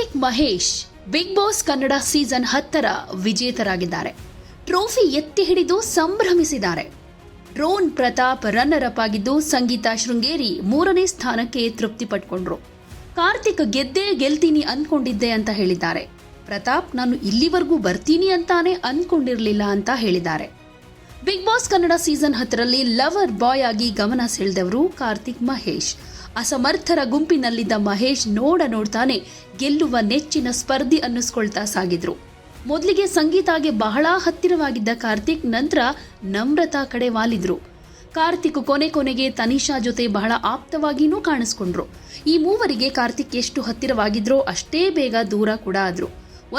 Karthik Mahesh big boss Kannada season 10ರ ವಿಜೇತರಾಗಿದ್ದಾರೆ. Trophy ಎತ್ತಿ ಹಿಡಿದು ಸಂಭ್ರಮಿಸಿದ್ದಾರೆ. ಡ್ರೋನ್ ಪ್ರತಾಪ್ ರನ್ನರ್ ಅಪ್ ಆಗಿದ್ದು, ಸಂಗೀತಾ ಶೃಂಗೇರಿ 3ನೇ ಸ್ಥಾನಕ್ಕೆ ತೃಪ್ತಿ ಪಟ್ಕೊಂಡ್ರು. ಕಾರ್ತಿಕ್ ಗೆದ್ದೇ ಗೆಲ್ತೀನಿ ಅಂದ್ಕೊಂಡಿದ್ದೆ ಅಂತ ಹೇಳಿದ್ದಾರೆ. ಪ್ರತಾಪ್ ನಾನು ಇಲ್ಲಿವರೆಗೂ ಬರ್ತೀನಿ ಅಂತಾನೆ ಅಂದ್ಕೊಂಡಿರಲಿಲ್ಲ ಅಂತ ಹೇಳಿದ್ದಾರೆ. ಬಿಗ್ ಬಾಸ್ ಕನ್ನಡ ಸೀಸನ್ 10ರಲ್ಲಿ ಲವರ್ ಬಾಯ್ ಆಗಿ ಗಮನ ಸೆಳೆದವರು ಕಾರ್ತಿಕ್ ಮಹೇಶ್. ಅಸಮರ್ಥರ ಗುಂಪಿನಲ್ಲಿದ್ದ ಮಹೇಶ್ ನೋಡ್ತಾನೆ ಗೆಲ್ಲುವ ನೆಚ್ಚಿನ ಸ್ಪರ್ಧಿ ಅನ್ನಿಸ್ಕೊಳ್ತಾ ಸಾಗಿದ್ರು. ಮೊದಲಿಗೆ ಸಂಗೀತಾಗೆ ಬಹಳ ಹತ್ತಿರವಾಗಿದ್ದ ಕಾರ್ತಿಕ್ ನಂತರ ನಮ್ರತಾ ಕಡೆ ವಾಲಿದ್ರು. ಕಾರ್ತಿಕ್ ಕೊನೆಗೆ ತನಿಷಾ ಜೊತೆ ಬಹಳ ಆಪ್ತವಾಗಿಯೂ ಕಾಣಿಸ್ಕೊಂಡ್ರು. ಈ ಮೂವರಿಗೆ ಕಾರ್ತಿಕ್ ಎಷ್ಟು ಹತ್ತಿರವಾಗಿದ್ರೋ ಅಷ್ಟೇ ಬೇಗ ದೂರ ಕೂಡ ಆದ್ರು.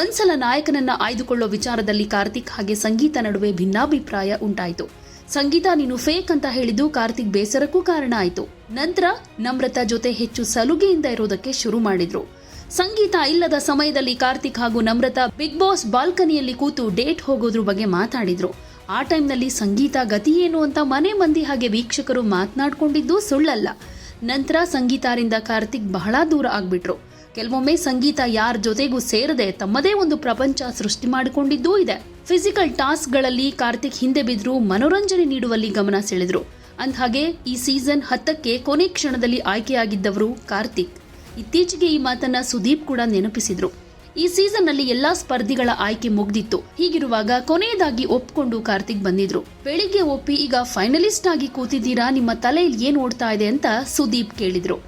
ಒಂದ್ಸಲ ನಾಯಕನನ್ನ ಆಯ್ದುಕೊಳ್ಳೋ ವಿಚಾರದಲ್ಲಿ ಕಾರ್ತಿಕ್ ಹಾಗೆ ಸಂಗೀತ ನಡುವೆ ಭಿನ್ನಾಭಿಪ್ರಾಯ ಉಂಟಾಯಿತು. ಸಂಗೀತ ನೀನು ಫೇಕ್ ಅಂತ ಹೇಳಿದ್ದು ಕಾರ್ತಿಕ್ ಬೇಸರಕ್ಕೂ ಕಾರಣ ಆಯಿತು. ನಂತರ ನಮ್ರತಾ ಜೊತೆ ಹೆಚ್ಚು ಸಲುಗೆಯಿಂದ ಇರೋದಕ್ಕೆ ಶುರು ಮಾಡಿದ್ರು. ಸಂಗೀತ ಇಲ್ಲದ ಸಮಯದಲ್ಲಿ ಕಾರ್ತಿಕ್ ಹಾಗೂ ನಮ್ರತಾ ಬಿಗ್ ಬಾಸ್ ಬಾಲ್ಕನಿಯಲ್ಲಿ ಕೂತು ಡೇಟ್ ಹೋಗೋದ್ರ ಬಗ್ಗೆ ಮಾತಾಡಿದ್ರು. ಆ ಟೈಮ್ನಲ್ಲಿ ಸಂಗೀತ ಗತಿ ಏನು ಅಂತ ಮನೆ ಮಂದಿ ಹಾಗೆ ವೀಕ್ಷಕರು ಮಾತನಾಡ್ಕೊಂಡಿದ್ದು ಸುಳ್ಳಲ್ಲ. ನಂತರ ಸಂಗೀತಾರಿಂದ ಕಾರ್ತಿಕ್ ಬಹಳ ದೂರ ಆಗ್ಬಿಟ್ರು. ಕೆಲವೊಮ್ಮೆ ಸಂಗೀತ ಯಾರ ಜೊತೆಗೂ ಸೇರದೆ ತಮ್ಮದೇ ಒಂದು ಪ್ರಪಂಚ ಸೃಷ್ಟಿ ಮಾಡಿಕೊಂಡಿದ್ದೂ ಇದೆ. ಫಿಸಿಕಲ್ ಟಾಸ್ಕ್ಗಳಲ್ಲಿ ಕಾರ್ತಿಕ್ ಹಿಂದೆ ಬಿದ್ರು ಮನೋರಂಜನೆ ನೀಡುವಲ್ಲಿ ಗಮನ ಸೆಳೆದ್ರು. ಅಂದ್ಹಾಗೆ ಈ ಸೀಸನ್ 10ಕ್ಕೆ ಕೊನೆ ಕ್ಷಣದಲ್ಲಿ ಆಯ್ಕೆಯಾಗಿದ್ದವರು ಕಾರ್ತಿಕ್. ಇತ್ತೀಚೆಗೆ ಈ ಮಾತನ್ನ ಸುದೀಪ್ ಕೂಡ ನೆನಪಿಸಿದ್ರು. ಈ ಸೀಸನ್ನಲ್ಲಿ ಎಲ್ಲಾ ಸ್ಪರ್ಧಿಗಳ ಆಯ್ಕೆ ಮುಗ್ದಿತ್ತು. ಹೀಗಿರುವಾಗ ಕೊನೆಯದಾಗಿ ಒಪ್ಕೊಂಡು ಕಾರ್ತಿಕ್ ಬಂದಿದ್ರು. ಬೆಳಿಗ್ಗೆ ಒಪ್ಪಿ ಈಗ ಫೈನಲಿಸ್ಟ್ ಆಗಿ ಕೂತಿದ್ದೀರಾ, ನಿಮ್ಮ ತಲೆಯಲ್ಲಿ ಏನ್ ಓಡ್ತಾ ಇದೆ ಅಂತ ಸುದೀಪ್ ಕೇಳಿದ್ರು.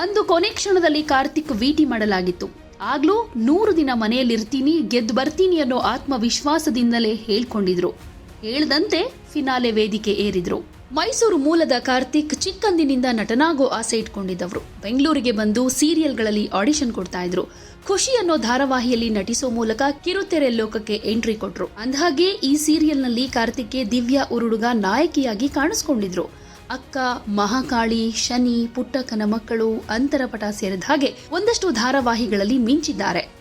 ಅಂದು ಕೊನೆ ಕ್ಷಣದಲ್ಲಿ ಕಾರ್ತಿಕ್ ವಿಟಿ ಮಾಡಲಾಗಿತ್ತು. ಆಗ್ಲೂ 100 ದಿನ ಮನೆಯಲ್ಲಿರ್ತೀನಿ, ಗೆದ್ದು ಬರ್ತೀನಿ ಅನ್ನೋ ಆತ್ಮವಿಶ್ವಾಸದಿಂದಲೇ ಹೇಳ್ಕೊಂಡಿದ್ರು. ಹೇಳ್ದಂತೆ ಫಿನಾಲೆ ವೇದಿಕೆ ಏರಿದ್ರು. ಮೈಸೂರು ಮೂಲದ ಕಾರ್ತಿಕ್ ಚಿಕ್ಕಂದಿನಿಂದ ನಟನಾಗೋ ಆಸೆ ಇಟ್ಕೊಂಡಿದ್ದವರು. ಬೆಂಗಳೂರಿಗೆ ಬಂದು ಸೀರಿಯಲ್ಗಳಲ್ಲಿ ಆಡಿಷನ್ ಕೊಡ್ತಾ ಇದ್ರು. ಖುಷಿ ಅನ್ನೋ ಧಾರಾವಾಹಿಯಲ್ಲಿ ನಟಿಸೋ ಮೂಲಕ ಕಿರುತೆರೆ ಲೋಕಕ್ಕೆ ಎಂಟ್ರಿ ಕೊಟ್ರು. ಅಂದ್ಹಾಗೆ ಈ ಸೀರಿಯಲ್ನಲ್ಲಿ ಕಾರ್ತಿಕ್ಗೆ ದಿವ್ಯಾ ಉರುಡುಗ ನಾಯಕಿಯಾಗಿ ಕಾಣಿಸ್ಕೊಂಡಿದ್ರು. ಅಕ್ಕ, ಮಹಾಕಾಳಿ, ಶನಿ, ಪುಟ್ಟಕ್ಕನ ಮಕ್ಕಳು, ಅಂತರಪಟ ಸೇರಿದ ಹಾಗೆ ಒಂದಷ್ಟು ಧಾರಾವಾಹಿಗಳಲ್ಲಿ ಮಿಂಚಿದ್ದಾರೆ.